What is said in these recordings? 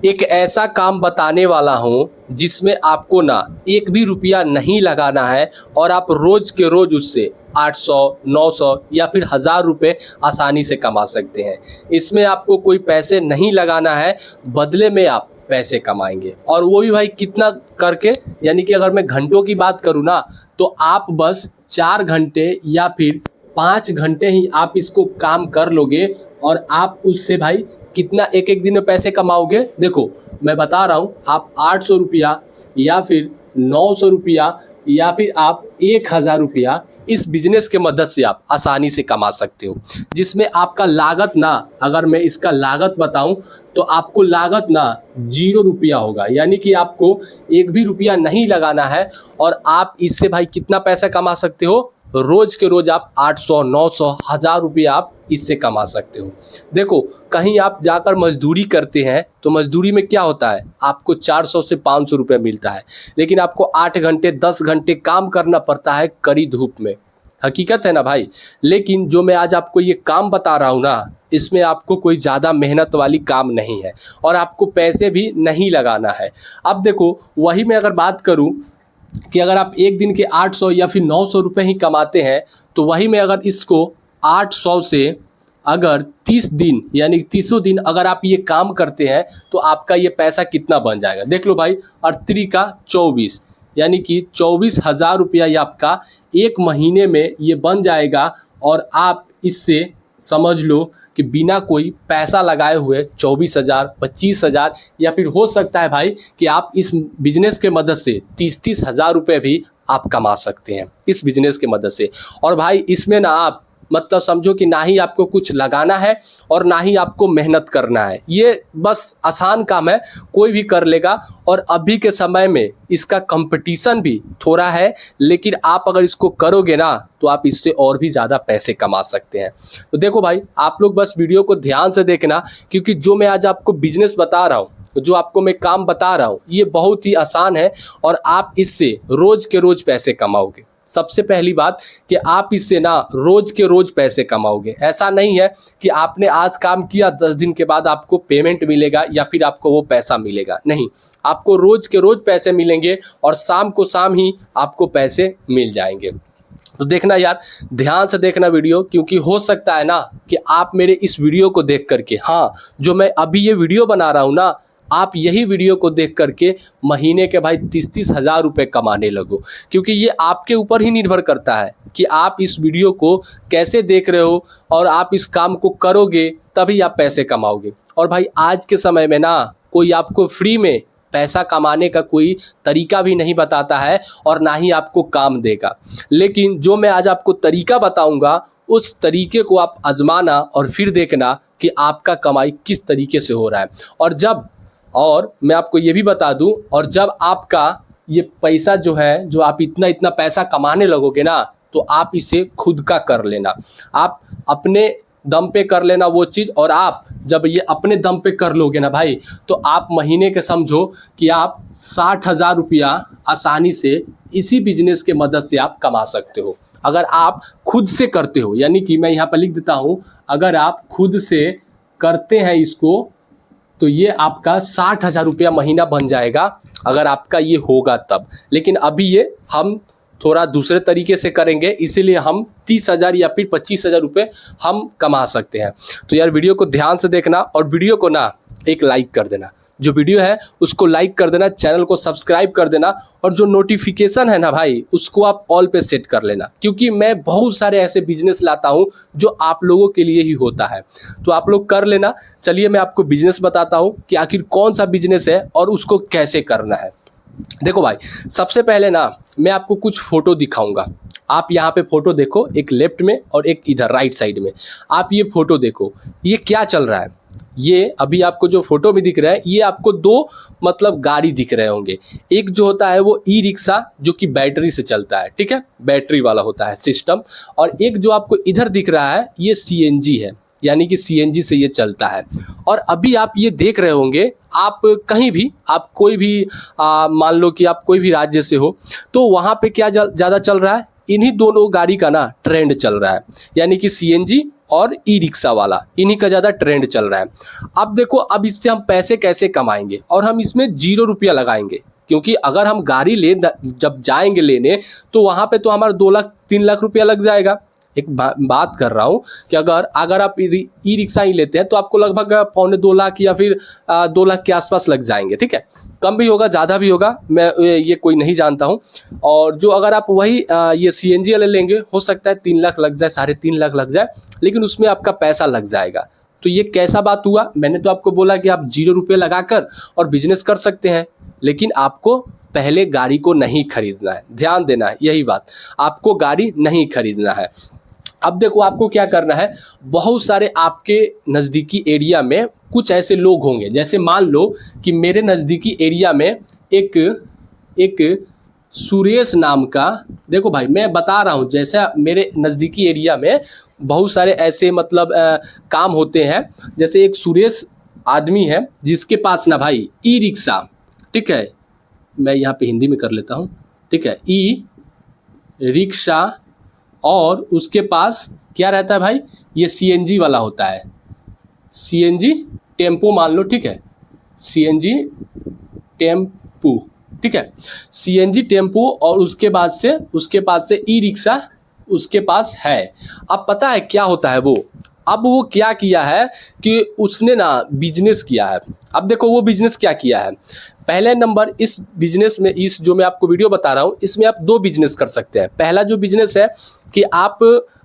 एक ऐसा काम बताने वाला हूँ जिसमें आपको ना एक भी रुपया नहीं लगाना है और आप रोज के रोज उससे 800, 900 या फिर 1000 रुपये आसानी से कमा सकते हैं। इसमें आपको कोई पैसे नहीं लगाना है, बदले में आप पैसे कमाएंगे। और वो भी भाई कितना करके, यानी कि अगर मैं घंटों की बात करूँ ना, तो आप बस 4 घंटे या फिर 5 घंटे ही आप इसको काम कर लोगे और आप उससे भाई कितना एक एक दिन में पैसे कमाओगे। देखो मैं बता रहा हूँ, आप 800 रुपया या फिर 900 रुपया या फिर आप 1000 रुपया इस बिजनेस के मदद से आप आसानी से कमा सकते हो, जिसमें आपका लागत ना, अगर मैं इसका लागत बताऊं तो आपको लागत ना 0 रुपया होगा। यानी कि आपको एक भी रुपया नहीं लगाना है और आप इससे भाई कितना पैसा कमा सकते हो, रोज के रोज आप 800, 900, 1000 रुपया आप इससे कमा सकते हो। देखो कहीं आप जाकर मजदूरी करते हैं तो मजदूरी में क्या होता है, आपको 400 से 500 रुपये मिलता है, लेकिन आपको 8 घंटे 10 घंटे काम करना पड़ता है कड़ी धूप में। हकीकत है ना भाई। लेकिन जो मैं आज आपको ये काम बता रहा हूँ ना, इसमें आपको कोई ज़्यादा मेहनत वाली काम नहीं है और आपको पैसे भी नहीं लगाना है। अब देखो वही मैं अगर बात करूँ कि अगर आप एक दिन के 800 या फिर 900 रुपये ही कमाते हैं, तो वही में अगर इसको 800 से अगर 30 दिन यानी 30 दिन अगर आप ये काम करते हैं तो आपका ये पैसा कितना बन जाएगा। देख लो भाई, 38 का 24 यानी कि 24,000 रुपया ये आपका एक महीने में ये बन जाएगा। और आप इससे समझ लो कि बिना कोई पैसा लगाए हुए 24,000, 25,000 या फिर हो सकता है भाई कि आप इस बिजनेस के मदद से 30-30 हज़ार रुपये भी आप कमा सकते हैं इस बिजनेस के मदद से। और भाई इसमें ना आप मतलब समझो कि ना ही आपको कुछ लगाना है और ना ही आपको मेहनत करना है, ये बस आसान काम है, कोई भी कर लेगा। और अभी के समय में इसका कंपटीशन भी थोड़ा है, लेकिन आप अगर इसको करोगे ना तो आप इससे और भी ज़्यादा पैसे कमा सकते हैं। तो देखो भाई, आप लोग बस वीडियो को ध्यान से देखना, क्योंकि जो मैं आज आपको बिजनेस बता रहा हूँ, जो आपको मैं काम बता रहा हूँ, ये बहुत ही आसान है और आप इससे रोज के रोज पैसे कमाओगे। सबसे पहली बात कि आप इससे ना रोज के रोज पैसे कमाओगे। ऐसा नहीं है कि आपने आज काम किया 10 दिन के बाद आपको पेमेंट मिलेगा या फिर आपको वो पैसा मिलेगा, नहीं, आपको रोज के रोज पैसे मिलेंगे और शाम को शाम ही आपको पैसे मिल जाएंगे। तो देखना यार, ध्यान से देखना वीडियो, क्योंकि हो सकता है ना कि आप मेरे इस वीडियो को देख करके, हाँ जो मैं अभी ये वीडियो बना रहा हूँ ना, आप यही वीडियो को देख करके महीने के भाई 30-30 हज़ार रुपये कमाने लगो। क्योंकि ये आपके ऊपर ही निर्भर करता है कि आप इस वीडियो को कैसे देख रहे हो और आप इस काम को करोगे तभी आप पैसे कमाओगे। और भाई आज के समय में ना कोई आपको फ्री में पैसा कमाने का कोई तरीका भी नहीं बताता है और ना ही आपको काम देगा। लेकिन जो मैं आज आपको तरीका बताऊंगा, उस तरीके को आप आजमाना और फिर देखना कि आपका कमाई किस तरीके से हो रहा है। और मैं आपको ये भी बता दूं, और जब आपका ये पैसा जो है, जो आप इतना पैसा कमाने लगोगे ना, तो आप इसे खुद का कर लेना, आप अपने दम पे कर लेना वो चीज़। और आप जब ये अपने दम पे कर लोगे ना भाई, तो आप महीने के समझो कि आप 60,000 रुपया आसानी से इसी बिजनेस के मदद से आप कमा सकते हो, अगर आप खुद से करते हो। यानी कि मैं यहाँ पर लिख देता हूँ, अगर आप खुद से करते हैं इसको तो ये आपका 60,000 रुपया महीना बन जाएगा, अगर आपका ये होगा तब। लेकिन अभी ये हम थोड़ा दूसरे तरीके से करेंगे, इसीलिए हम 30,000 या फिर 25,000 रुपये हम कमा सकते हैं। तो यार वीडियो को ध्यान से देखना और वीडियो को ना एक लाइक कर देना, जो वीडियो है उसको लाइक कर देना, चैनल को सब्सक्राइब कर देना, और जो नोटिफिकेशन है ना भाई, उसको आप ऑल पे सेट कर लेना, क्योंकि मैं बहुत सारे ऐसे बिजनेस लाता हूँ जो आप लोगों के लिए ही होता है। तो आप लोग कर लेना। चलिए मैं आपको बिजनेस बताता हूँ कि आखिर कौन सा बिजनेस है और उसको कैसे करना है। देखो भाई, सबसे पहले ना मैं आपको कुछ फ़ोटो दिखाऊंगा। आप यहाँ पे फ़ोटो देखो, एक लेफ्ट में और एक इधर राइट साइड में। आप ये फ़ोटो देखो, ये क्या चल रहा है। ये अभी आपको जो फोटो भी दिख रहा है, ये आपको दो मतलब गाड़ी दिख रहे होंगे। एक जो होता है वो ई रिक्शा, जो कि बैटरी से चलता है, ठीक है, बैटरी वाला होता है सिस्टम। और एक जो आपको इधर दिख रहा है, ये सीएनजी है, यानी कि सीएनजी से ये चलता है। और अभी आप ये देख रहे होंगे, आप कहीं भी, आप कोई भी मान लो कि आप कोई भी राज्य से हो, तो वहाँ पे क्या ज़्यादा चल रहा है, इन्हीं दोनों गाड़ी का ना ट्रेंड चल रहा है, यानी कि सीएनजी और ई रिक्शा वाला, इन्हीं का ज़्यादा ट्रेंड चल रहा है। अब देखो, अब इससे हम पैसे कैसे कमाएंगे, और हम इसमें 0 रुपया लगाएंगे, क्योंकि अगर हम गाड़ी ले जब जाएंगे लेने तो वहाँ पे तो हमारा 2 लाख 3 लाख रुपया लग जाएगा। एक बात कर रहा हूँ कि अगर आप ई रिक्शा ही लेते हैं तो आपको लगभग 1.25 लाख या फिर 2 लाख के आसपास लग जाएंगे, ठीक है। कम भी होगा, ज़्यादा भी होगा, मैं ये कोई नहीं जानता हूँ। और जो अगर आप वही ये CNG वाले लेंगे, हो सकता है 3 लाख लग जाए, 3.5 लाख लग जाए, लेकिन उसमें आपका पैसा लग जाएगा। तो ये कैसा बात हुआ? मैंने तो आपको बोला कि आप 0 रुपये लगाकर और बिजनेस कर सकते हैं, लेकिन आपको पहले गाड़ी को नहीं खरीदना है, ध्यान देना है यही बात, आपको गाड़ी नहीं खरीदना है। अब देखो, आपको क्या करना है, बहुत सारे आपके नज़दीकी एरिया में कुछ ऐसे लोग होंगे, जैसे मान लो कि मेरे नज़दीकी एरिया में एक सुरेश नाम का, देखो भाई मैं बता रहा हूँ, जैसा मेरे नज़दीकी एरिया में बहुत सारे ऐसे मतलब काम होते हैं। जैसे एक सुरेश आदमी है जिसके पास ना भाई ई रिक्शा, ठीक है, मैं यहाँ पे हिंदी में कर लेता हूँ, ठीक है, ई रिक्शा, और उसके पास क्या रहता है भाई, ये CNG वाला होता है, CNG टेम्पो मान लो, ठीक है, CNG टेम्पो, ठीक है, CNG टेम्पो, और उसके पास से ई रिक्शा उसके पास है। अब पता है क्या होता है अब वो क्या किया है कि उसने ना बिजनेस किया है। अब देखो वो बिजनेस क्या किया है, पहले नंबर इस बिजनेस में, इस जो मैं आपको वीडियो बता रहा हूँ, इसमें आप 2 बिजनेस कर सकते हैं। पहला जो बिजनेस है कि आप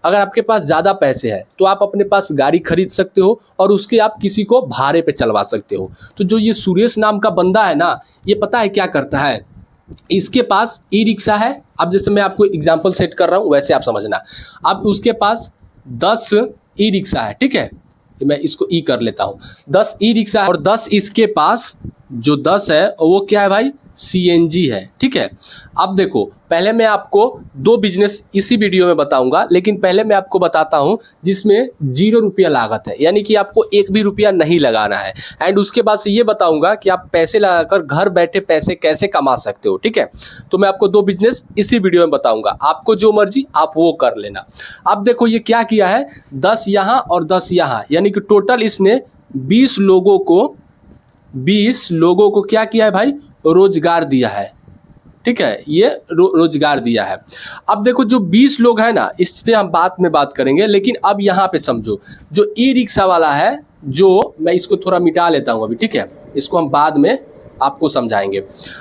अगर आपके पास ज़्यादा पैसे हैं तो आप अपने पास गाड़ी खरीद सकते हो और उसके आप किसी को भाड़े पे चलवा सकते हो। तो जो ये सुरेश नाम का बंदा है ना, ये पता है क्या करता है, इसके पास ई रिक्शा है। अब जैसे मैं आपको एग्जांपल सेट कर रहा हूँ वैसे आप समझना। अब उसके पास 10 ई रिक्शा है, ठीक है, मैं इसको ई कर लेता हूँ, 10 ई रिक्शा है, और 10 इसके पास जो 10 है वो क्या है भाई, CNG है, ठीक है। अब देखो, पहले मैं आपको 2 बिजनेस इसी वीडियो में बताऊंगा, लेकिन पहले मैं आपको बताता हूं जिसमें 0 रुपया लागत है, यानी कि आपको 1 भी रुपया नहीं लगाना है। एंड उसके बाद से ये बताऊंगा कि आप पैसे लगाकर घर बैठे पैसे कैसे कमा सकते हो, ठीक है। तो मैं आपको 2 बिजनेस इसी वीडियो में बताऊंगा, आपको जो मर्जी आप वो कर लेना। अब देखो ये क्या किया है, 10 यहाँ और 10 यहाँ, यानी कि टोटल इसने 20 लोगों को क्या किया है भाई, रोजगार दिया है, ठीक है, ये रोजगार दिया है। अब देखो जो 20 लोग हैं ना, इस पे हम बात करेंगे, लेकिन अब यहाँ पे समझो, जो ई रिक्शा वाला है, जो मैं इसको थोड़ा मिटा लेता हूँ अभी, ठीक है, इसको हम बाद में आपको समझाएंगे।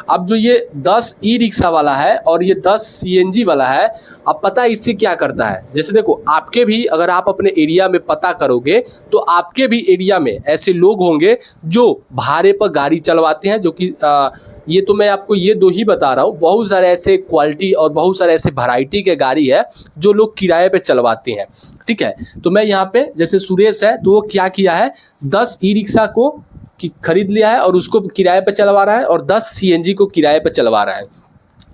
अब जो ये 10 ई रिक्शा वाला है और ये 10 CNG वाला है, अब पता है इससे क्या करता है, जैसे देखो आपके भी, अगर आप अपने एरिया में पता करोगे तो आपके भी एरिया में ऐसे लोग होंगे जो भाड़े पर गाड़ी चलवाते हैं, जो कि ये तो मैं आपको ये 2 ही बता रहा हूँ, बहुत सारे ऐसे क्वालिटी और बहुत सारे ऐसे वैरायटी के गाड़ी है जो लोग किराए पे चलवाते हैं, ठीक है। तो मैं यहाँ पे जैसे सुरेश है, तो वो क्या किया है, 10 ई रिक्शा को खरीद लिया है और उसको किराए पे चलवा रहा है, और 10 CNG को किराए पे चलवा रहा है।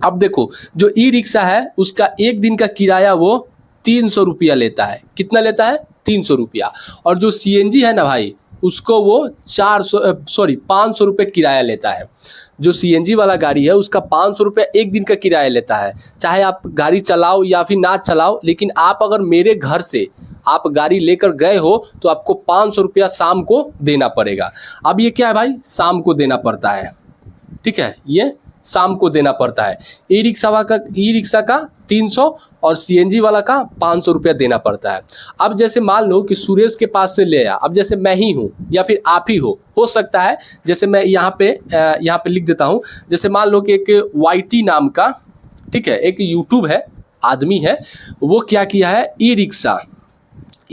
अब देखो जो ई रिक्शा है उसका एक दिन का किराया वो 300 रुपया लेता है, कितना लेता है, 300 रुपया, और जो CNG है ना भाई, उसको वो 500 रुपये किराया लेता है। जो CNG वाला गाड़ी है उसका 500 रुपये एक दिन का किराया लेता है, चाहे आप गाड़ी चलाओ या फिर ना चलाओ, लेकिन आप अगर मेरे घर से आप गाड़ी लेकर गए हो तो आपको 500 रुपया शाम को देना पड़ेगा। अब ये क्या है भाई, शाम को देना पड़ता है, ठीक है, ये शाम को देना पड़ता है। ई रिक्शा का 300 और CNG वाला का 500 रुपया देना पड़ता है। अब जैसे मान लो कि सुरेश के पास से ले आया, अब जैसे मैं ही हूँ या फिर आप ही हो सकता है, जैसे मैं यहाँ पे लिख देता हूँ, जैसे मान लो कि एक YT नाम का, ठीक है, एक यूट्यूब है आदमी है, वो क्या किया है, ई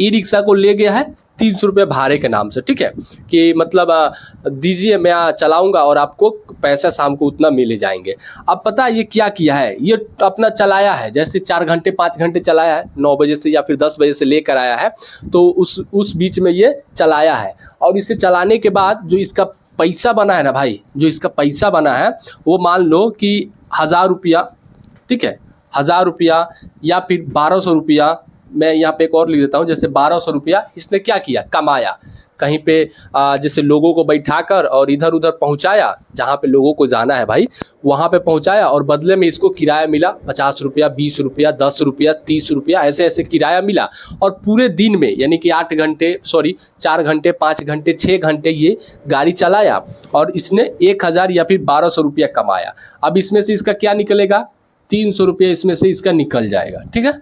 रिक्शा को ले गया है 300 रुपये भाड़े के नाम से, ठीक है, कि मतलब दीजिए मैं चलाऊंगा और आपको पैसा शाम को उतना मिले जाएंगे। अब पता है ये क्या किया है, ये अपना चलाया है, जैसे 4 घंटे 5 घंटे चलाया है, 9 बजे से या फिर 10 बजे से लेकर आया है, तो उस बीच में ये चलाया है, और इसे चलाने के बाद जो इसका पैसा बना है ना भाई, जो इसका पैसा बना है वो मान लो कि 1000 रुपया, ठीक है, 1000 रुपया या फिर 1200 रुपया, मैं यहाँ पे एक और लिख देता हूँ, जैसे 1200 रुपया इसने क्या किया, कहीं पे जैसे लोगों को बैठाकर और इधर उधर पहुंचाया, जहाँ पे लोगों को जाना है भाई वहाँ पे पहुंचाया, और बदले में इसको किराया मिला 50 रुपया, 20 रुपया, 10 रुपया, 30 रुपया, ऐसे ऐसे किराया मिला। और पूरे दिन में यानी कि 4 घंटे, 5 घंटे, 6 घंटे ये गाड़ी चलाया और इसने 1000 या फिर 1200 रुपया कमाया। अब इसमें से इसका क्या निकलेगा? 300 रुपया इसमें से इसका निकल जाएगा। ठीक है,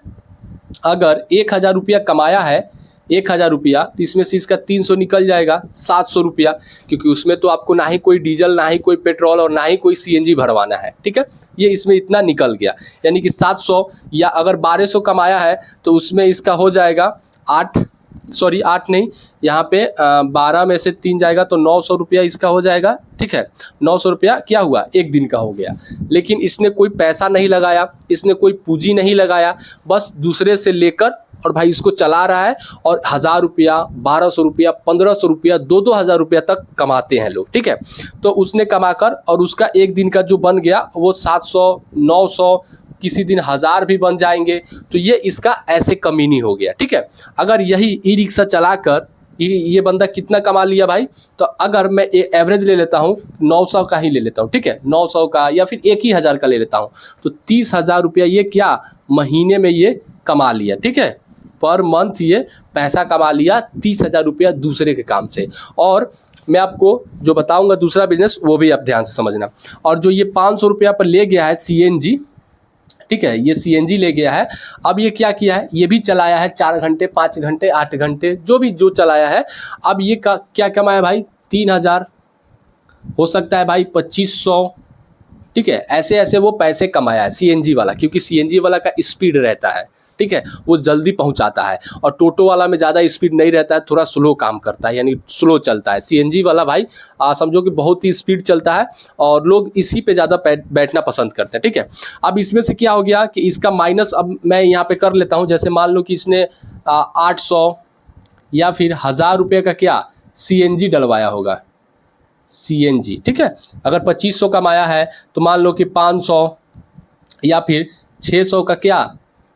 अगर 1000 रुपया कमाया है, 1000 रुपया, तो इसमें से इसका 300 निकल जाएगा 700 रुपया, क्योंकि उसमें तो आपको ना ही कोई डीजल, ना ही कोई पेट्रोल और ना ही कोई सीएनजी भरवाना है। ठीक है, ये इसमें इतना निकल गया, यानी कि 700, या अगर 1200 कमाया है तो उसमें इसका हो जाएगा 8 नहीं, यहाँ पे 12 में से 3 जाएगा तो 900 रुपया इसका हो जाएगा। ठीक है, 900 रुपया क्या हुआ? एक दिन का हो गया। लेकिन इसने कोई पैसा नहीं लगाया, इसने कोई पूंजी नहीं लगाया, बस दूसरे से लेकर और भाई इसको चला रहा है, और 1000 रुपया, 1200 रुपया, 1500 रुपया, 2-2000 रुपया तक कमाते हैं लोग। ठीक है, तो उसने कमाकर और उसका एक दिन का जो बन गया वो 700, 900, किसी दिन 1000 भी बन जाएंगे। तो ये इसका ऐसे कमीनी हो गया। ठीक है, अगर यही ई रिक्शा चलाकर ये बंदा कितना कमा लिया भाई? तो अगर मैं एवरेज ले लेता हूँ 900 का ही ले लेता हूँ। ठीक है, 900 का या फिर 1000 का ले लेता हूँ, तो 30,000 रुपया ये क्या महीने में ये कमा लिया। ठीक है, पर मंथ ये पैसा कमा लिया 30,000 रुपया दूसरे के काम से। और मैं आपको जो बताऊंगा दूसरा बिजनेस वो भी आप ध्यान से समझना। और जो ये 500 रुपया पर ले गया है सीएनजी, ठीक है, ये सीएनजी ले गया है, अब ये क्या किया है? ये भी चलाया है 4 घंटे, 5 घंटे, 8 घंटे, जो चलाया है। अब ये क्या कमाया भाई? 3000, हो सकता है भाई 2500। ठीक है, ऐसे ऐसे वो पैसे कमाया है सीएनजी वाला, क्योंकि सीएनजी वाला का स्पीड रहता है। ठीक है, वो जल्दी पहुंचाता है, और टोटो वाला में ज़्यादा स्पीड नहीं रहता है, थोड़ा स्लो काम करता है, यानी स्लो चलता है। सीएनजी वाला भाई समझो कि बहुत ही स्पीड चलता है, और लोग इसी पे ज़्यादा बैठना पसंद करते हैं। ठीक है, अब इसमें से क्या हो गया कि इसका माइनस अब मैं यहाँ पे कर लेता हूँ। जैसे मान लो कि इसने 800 या फिर 1000 रुपये का क्या सीएनजी डलवाया होगा, सीएनजी। ठीक है, अगर 2500 कमाया है तो मान लो कि 500 या फिर 600 का क्या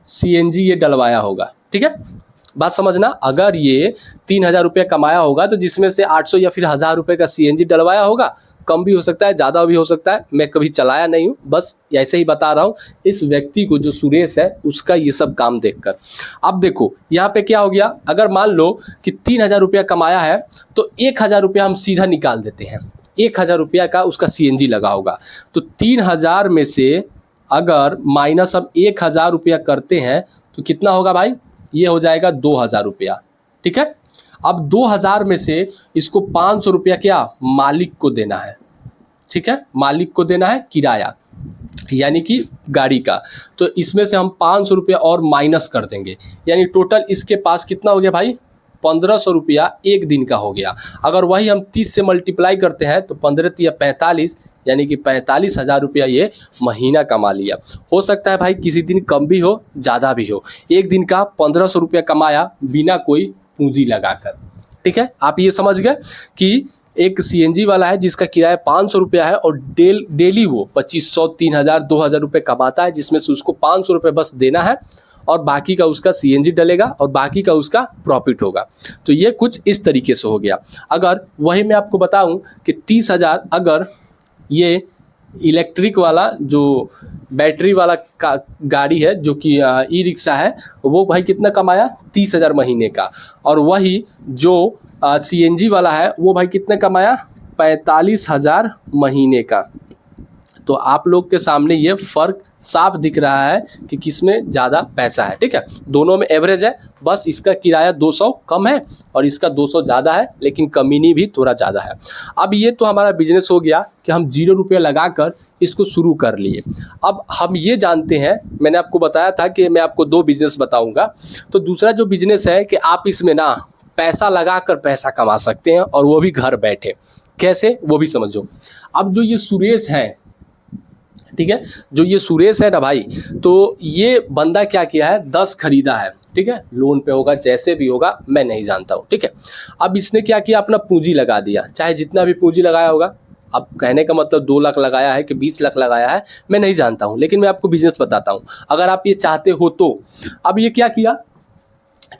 सीएनजी ये डलवाया होगा। ठीक है, बात समझना। अगर ये 3000 रुपया कमाया होगा तो जिसमें से 800 या फिर 1000 रुपये का सीएनजी डलवाया होगा, कम भी हो सकता है, ज़्यादा भी हो सकता है, मैं कभी चलाया नहीं हूँ, बस ऐसे ही बता रहा हूँ इस व्यक्ति को जो सुरेश है उसका ये सब काम देखकर। अब देखो यहाँ पे क्या हो गया, अगर मान लो कि 3000 रुपया कमाया है तो 1000 रुपया हम सीधा निकाल देते हैं। 1000 रुपया का उसका सीएनजी लगा होगा, तो 3000 में से अगर माइनस हम 1000 रुपया करते हैं तो कितना होगा भाई? ये हो जाएगा 2000 रुपया। ठीक है, अब 2000 में से इसको 500 रुपया क्या मालिक को देना है। ठीक है, मालिक को देना है किराया, यानी कि गाड़ी का। तो इसमें से हम 500 रुपया और माइनस कर देंगे, यानी टोटल इसके पास कितना हो गया भाई? 1500 रुपया एक दिन का हो गया। अगर वही हम 30 से मल्टीप्लाई करते हैं तो 15 या 45, यानी कि 45,000 रुपया ये महीना कमा लिया। हो सकता है भाई किसी दिन कम भी हो, ज़्यादा भी हो। एक दिन का 1500 रुपया कमाया बिना कोई पूंजी लगाकर। ठीक है, आप ये समझ गए कि एक सीएनजी वाला है जिसका किराया 500 रुपया है, और डेली वो 2500, 3000, 2000 रुपये कमाता है, जिसमें से उसको 500 रुपये बस देना है, और बाकी का उसका सीएनजी डलेगा और बाकी का उसका प्रॉफिट होगा। तो ये कुछ इस तरीके से हो गया। अगर वही मैं आपको बताऊं कि 30,000 अगर ये इलेक्ट्रिक वाला जो बैटरी वाला का गाड़ी है जो कि ई रिक्शा है, वो भाई कितना कमाया? 30,000 महीने का। और वही जो सीएनजी वाला है वो भाई कितना कमाया? 45,000 महीने का। तो आप लोग के सामने ये फ़र्क साफ दिख रहा है कि किसमें ज़्यादा पैसा है। ठीक है, दोनों में एवरेज है, बस इसका किराया 200 कम है और इसका 200 ज़्यादा है, लेकिन कमीनी भी थोड़ा ज़्यादा है। अब ये तो हमारा बिजनेस हो गया कि हम 0 रुपये लगाकर इसको शुरू कर लिए। अब हम ये जानते हैं, मैंने आपको बताया था कि मैं आपको 2 बिजनेस बताऊँगा। तो दूसरा जो बिजनेस है कि आप इसमें ना पैसा लगाकर पैसा कमा सकते हैं, और वो भी घर बैठे। कैसे, वो भी समझो। अब जो ये सुरेश है, ठीक है, जो ये सुरेश है ना भाई, तो ये बंदा क्या किया है? 10 खरीदा है। ठीक है, लोन पे होगा, जैसे भी होगा मैं नहीं जानता हूँ। ठीक है, अब इसने क्या किया? अपना पूंजी लगा दिया, चाहे जितना भी पूंजी लगाया होगा। अब कहने का मतलब 2 लाख लगाया है कि 20 लाख लगाया है, मैं नहीं जानता हूँ, लेकिन मैं आपको बिजनेस बताता हूँ अगर आप ये चाहते हो तो। अब ये क्या किया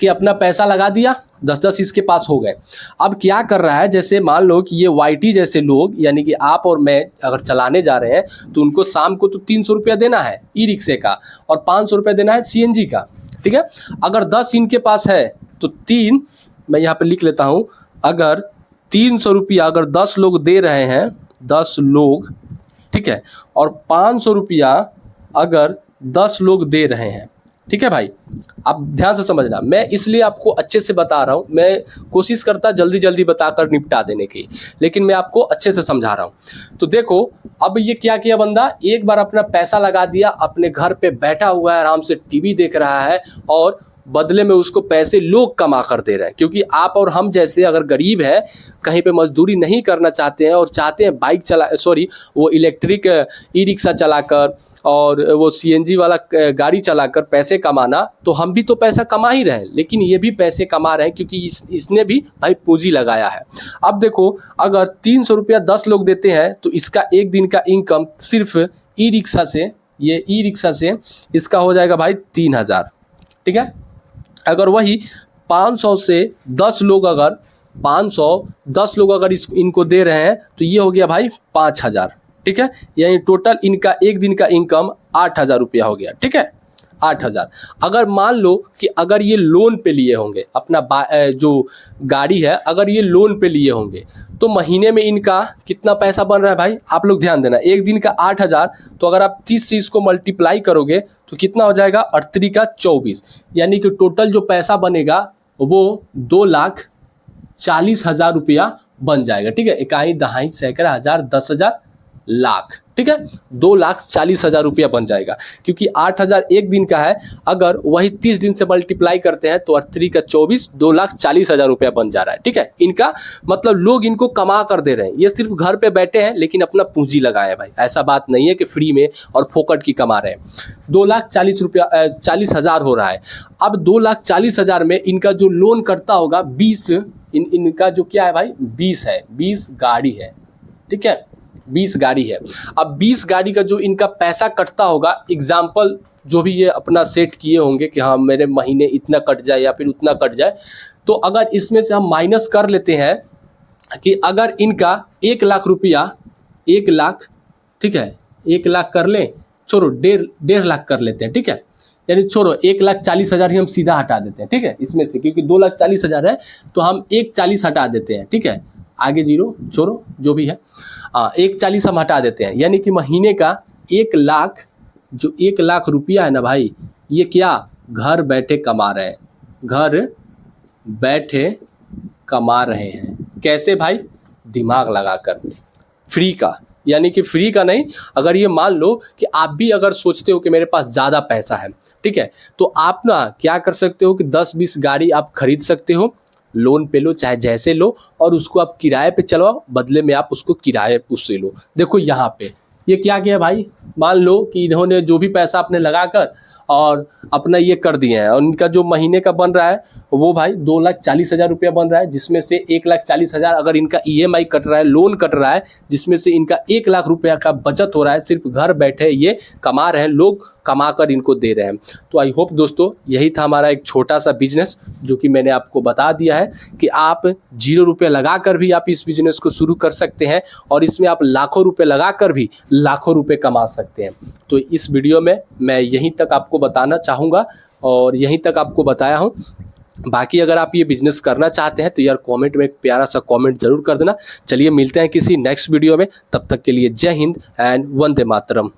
कि अपना पैसा लगा दिया, 10-10 इसके पास हो गए। अब क्या कर रहा है, जैसे मान लो कि ये वाईटी जैसे लोग, यानी कि आप और मैं अगर चलाने जा रहे हैं तो उनको शाम को तो 300 रुपया देना है ई रिक्शे का और 500 रुपया देना है सीएनजी का, ठीक है। अगर 10 इनके पास है तो 3, मैं यहाँ पे लिख लेता हूँ, अगर 300 रुपया अगर 10 लोग दे रहे हैं, 10 लोग, ठीक है, और 500 रुपया अगर 10 लोग दे रहे हैं, ठीक है भाई। आप ध्यान से समझना, मैं इसलिए आपको अच्छे से बता रहा हूँ, मैं कोशिश करता जल्दी जल्दी बताकर निपटा देने की, लेकिन मैं आपको अच्छे से समझा रहा हूँ। तो देखो अब ये क्या किया बंदा, एक बार अपना पैसा लगा दिया, अपने घर पे बैठा हुआ है, आराम से टीवी देख रहा है और बदले में उसको पैसे लोग कमा कर दे रहे हैं। क्योंकि आप और हम जैसे अगर गरीब है, कहीं पे मजदूरी नहीं करना चाहते हैं और चाहते हैं बाइक चला वो इलेक्ट्रिक ई रिक्शा चलाकर और वो सीएनजी वाला गाड़ी चलाकर पैसे कमाना, तो हम भी तो पैसा कमा ही रहे हैं, लेकिन ये भी पैसे कमा रहे हैं क्योंकि इसने भी भाई पूंजी लगाया है। अब देखो अगर 300 रुपया 10 लोग देते हैं तो इसका एक दिन का इनकम सिर्फ ई रिक्शा से, ये ई रिक्शा से इसका हो जाएगा भाई 3000, ठीक है। अगर वही 500 से 10 लोग अगर 510 लोग अगर इनको दे रहे हैं तो ये हो गया भाई 5000, ठीक है। यानी टोटल इनका एक दिन का इनकम 8000 रुपया हो गया, ठीक है, 8000। अगर मान लो कि अगर ये लोन पे लिए होंगे, अपना जो गाड़ी है अगर ये लोन पे लिए होंगे तो महीने में इनका कितना पैसा बन रहा है भाई, आप लोग ध्यान देना। एक दिन का 8000, तो अगर आप 30 से इसको मल्टीप्लाई करोगे तो कितना हो जाएगा, 38 का 24, यानी कि टोटल जो पैसा बनेगा वो 2,40,000 रुपया बन जाएगा, ठीक है। इकाई, दहाई, सैकड़ा, हजार, 10,000, लाख, ठीक है, 2,40,000 रुपया बन जाएगा। क्योंकि 8,000 एक दिन का है, अगर वही 30 दिन से मल्टीप्लाई करते हैं तो 38 का 24, 2,40,000 रुपया बन जा रहा है, ठीक है। इनका मतलब लोग इनको कमा कर दे रहे हैं, ये सिर्फ घर पे बैठे हैं लेकिन अपना पूंजी लगाए हैं भाई। ऐसा बात नहीं है कि फ्री में और फोकट की कमा रहे हैं। 2,40,000 हो रहा है। अब 2,40,000 में इनका जो लोन करता होगा 20, इनका जो क्या है भाई 20 है, 20 गाड़ी है, ठीक है, 20 गाड़ी है। अब 20 गाड़ी का जो इनका पैसा कटता होगा, एग्जाम्पल जो भी ये अपना सेट किए होंगे कि हाँ मेरे महीने इतना कट जाए या फिर उतना कट जाए, तो अगर इसमें से हम माइनस कर लेते हैं कि अगर इनका 1 लाख रुपया, 1 लाख, ठीक है, 1 लाख कर लें, छोड़ो 1.5 लाख कर लेते हैं, ठीक है, यानी छोड़ो 1,40,000 ही हम सीधा हटा देते हैं, ठीक है, इसमें से, क्योंकि 2,40,000 है तो हम 1,40,000 हटा देते हैं, ठीक है, आगे जीरो छोड़ो जो भी है, 1,40,000 हम हटा देते हैं, यानी कि महीने का 1 लाख, जो 1 लाख रुपया है ना भाई, ये क्या घर बैठे कमा रहे हैं, घर बैठे कमा रहे हैं। कैसे भाई, दिमाग लगाकर, फ्री का, यानी कि फ्री का नहीं। अगर ये मान लो कि आप भी अगर सोचते हो कि मेरे पास ज़्यादा पैसा है, ठीक है, तो आप ना क्या कर सकते हो कि 10-20 गाड़ी आप खरीद सकते हो, लोन पे लो चाहे जैसे लो, और उसको आप किराए पे चलवाओ, बदले में आप उसको किराए उससे लो। देखो यहाँ पे ये क्या किया भाई, मान लो कि इन्होंने जो भी पैसा आपने लगाकर और अपना ये कर दिए हैं, और इनका जो महीने का बन रहा है वो भाई 2,40,000 रुपया बन रहा है, जिसमें से 1,40,000 अगर इनका ईएमआई कट रहा है, लोन कट रहा है, जिसमें से इनका 1 लाख रुपया का बचत हो रहा है। सिर्फ घर बैठे ये कमा रहे हैं, लोग कमा कर इनको दे रहे हैं। तो आई होप दोस्तों यही था हमारा एक छोटा सा बिजनेस, जो कि मैंने आपको बता दिया है कि आप 0 रुपये लगा कर भी आप इस बिजनेस को शुरू कर सकते हैं, और इसमें आप लाखों रुपए लगा कर भी लाखों रुपए कमा सकते हैं। तो इस वीडियो में मैं यहीं तक आपको बताना चाहूँगा और यहीं तक आपको बताया हूँ। बाकी अगर आप ये बिजनेस करना चाहते हैं तो यार कमेंट में एक प्यारा सा कमेंट जरूर कर देना। चलिए मिलते हैं किसी नेक्स्ट वीडियो में, तब तक के लिए जय हिंद एंड वंदे मातरम।